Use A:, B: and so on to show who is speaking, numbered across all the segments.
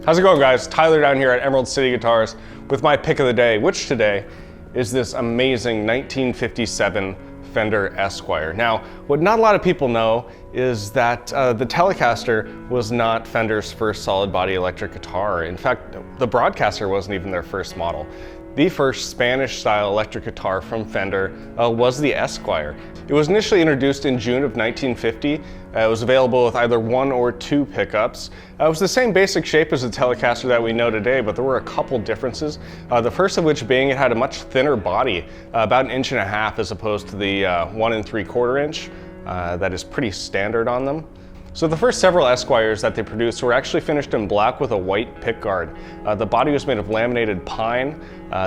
A: How's it going, guys? Tyler down here at Emerald City Guitars with my pick of the day, which today is this amazing 1957 Fender Esquire. Now, what not a lot of people know is that the Telecaster was not Fender's first solid body electric guitar. In fact, the Broadcaster wasn't even their first model. The first Spanish-style electric guitar from Fender was the Esquire. It was initially introduced in June of 1950. It was available with either 1 or 2 pickups. It was the same basic shape as the Telecaster that we know today, but there were a couple differences. The first of which being it had a much thinner body, about 1.5 inches as opposed to the 1 3/4 inch that is pretty standard on them. So the first several Esquires that they produced were actually finished in black with a white pickguard. The body was made of laminated pine.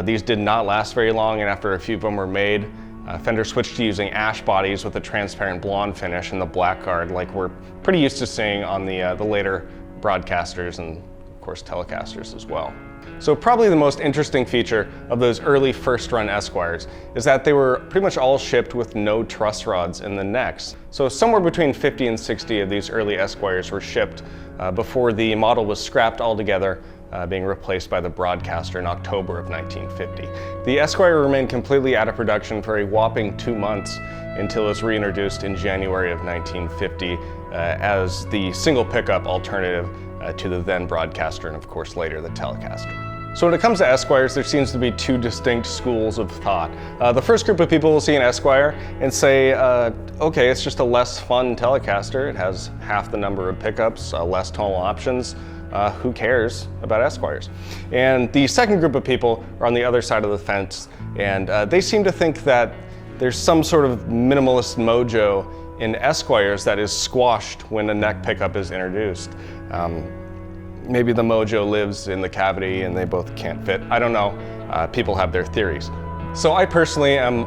A: These did not last very long, and after a few of them were made, Fender switched to using ash bodies with a transparent blonde finish and the black guard like we're pretty used to seeing on the later Broadcasters and of course Telecasters as well. So probably the most interesting feature of those early first-run Esquires is that they were pretty much all shipped with no truss rods in the necks. So somewhere between 50 and 60 of these early Esquires were shipped before the model was scrapped altogether, being replaced by the Broadcaster in October of 1950. The Esquire remained completely out of production for a whopping 2 months until it was reintroduced in January of 1950 as the single pickup alternative to the then Broadcaster and of course later the Telecaster. So when it comes to Esquires, there seems to be 2 distinct schools of thought. The first group of people will see an Esquire and say, okay, it's just a less fun Telecaster. It has half the number of pickups, less tonal options. Who cares about Esquires? And the second group of people are on the other side of the fence, and they seem to think that there's some sort of minimalist mojo in Esquires that is squashed when a neck pickup is introduced. Maybe the mojo lives in the cavity and they both can't fit. I don't know. People have their theories. So I personally am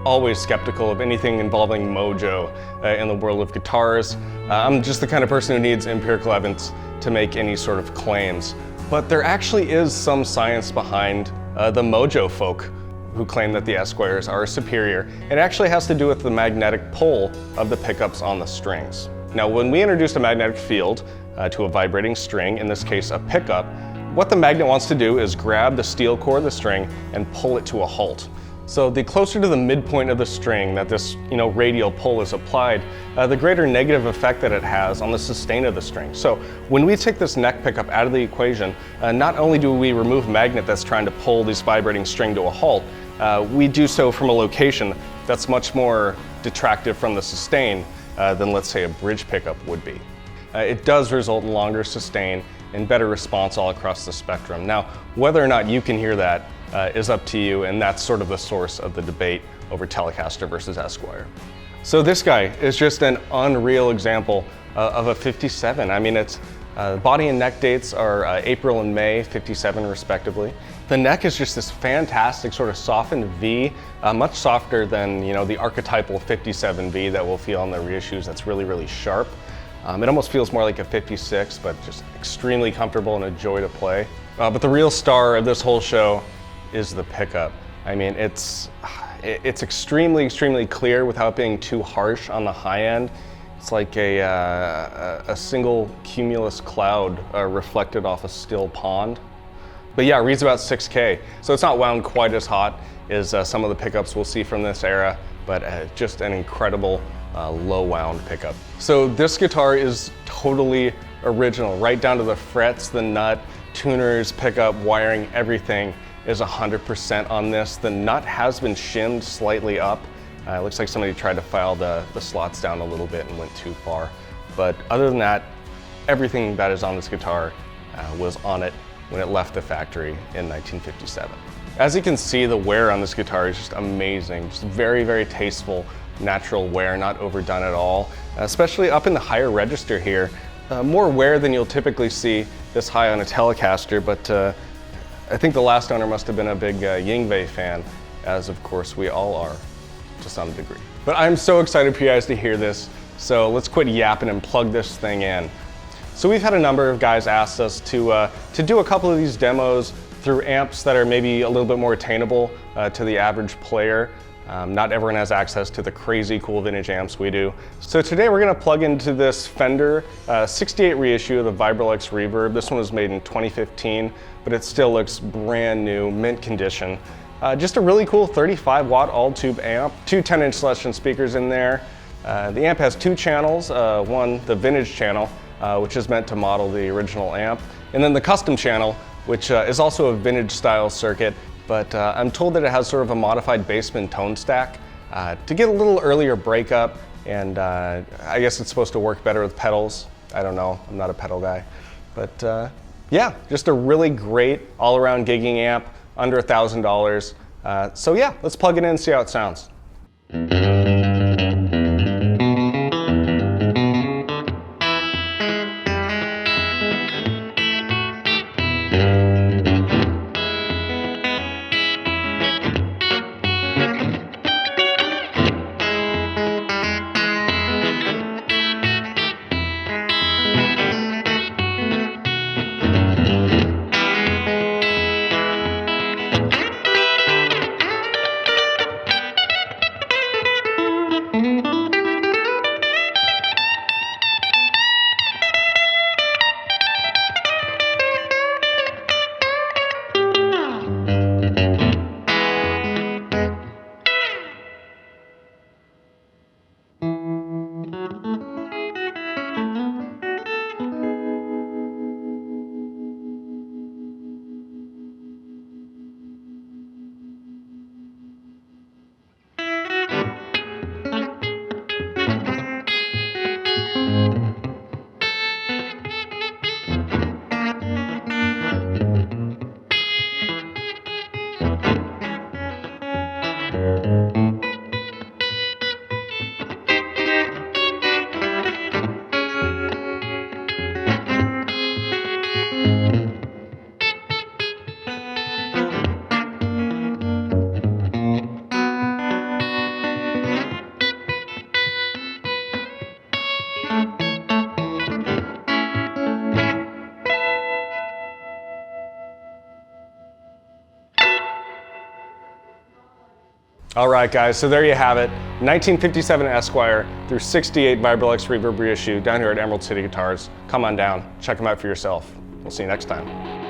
A: always skeptical of anything involving mojo in the world of guitars. I'm just the kind of person who needs empirical evidence to make any sort of claims. But there actually is some science behind the mojo folk who claim that the Esquires are superior. It actually has to do with the magnetic pull of the pickups on the strings. Now, when we introduced a magnetic field to a vibrating string, in this case a pickup, what the magnet wants to do is grab the steel core of the string and pull it to a halt. So the closer to the midpoint of the string that this radial pull is applied, the greater negative effect that it has on the sustain of the string. So when we take this neck pickup out of the equation, not only do we remove a magnet that's trying to pull this vibrating string to a halt, we do so from a location that's much more detractive from the sustain than, let's say, a bridge pickup would be. It does result in longer sustain and better response all across the spectrum. Now, whether or not you can hear that is up to you, and that's sort of the source of the debate over Telecaster versus Esquire. So this guy is just an unreal example of a 57. I mean, it's body and neck dates are April and May 57 respectively. The neck is just this fantastic sort of softened V, much softer than the archetypal 57 V that we'll feel on the reissues. That's really, really sharp. It almost feels more like a 56, but just extremely comfortable and a joy to play. But the real star of this whole show is the pickup. I mean, it's extremely, extremely clear without being too harsh on the high end. It's like a single cumulus cloud reflected off a still pond. But yeah, it reads about 6K, so it's not wound quite as hot as some of the pickups we'll see from this era, but just an incredible low wound pickup. So this guitar is totally original, right down to the frets, the nut, tuners, pickup, wiring, everything is 100% on this. The nut has been shimmed slightly up. It looks like somebody tried to file the slots down a little bit and went too far. But other than that, everything that is on this guitar was on it when it left the factory in 1957. As you can see, the wear on this guitar is just amazing. Just very, very tasteful, natural wear, not overdone at all. Especially up in the higher register here. More wear than you'll typically see this high on a Telecaster, but I think the last owner must have been a big Yngwie fan, as of course we all are to some degree. But I'm so excited for you guys to hear this, so let's quit yapping and plug this thing in. So we've had a number of guys ask us to do a couple of these demos through amps that are maybe a little bit more attainable to the average player. Not everyone has access to the crazy cool vintage amps we do. So today we're gonna plug into this Fender 68 reissue of the Vibrolux Reverb. This one was made in 2015, but it still looks brand new, mint condition. Just a really cool 35 watt all tube amp, two 10-inch Celestion speakers in there. The amp has two channels, one, the vintage channel, which is meant to model the original amp, and then the custom channel, which is also a vintage style circuit, but I'm told that it has sort of a modified bassman tone stack to get a little earlier breakup, and I guess it's supposed to work better with pedals. I don't know, I'm not a pedal guy. But yeah, just a really great all-around gigging amp, under $1,000. So yeah, let's plug it in and see how it sounds. All right, guys, so there you have it. 1957 Esquire through 68 Vibrolux Reverb reissue down here at Emerald City Guitars. Come on down, check them out for yourself. We'll see you next time.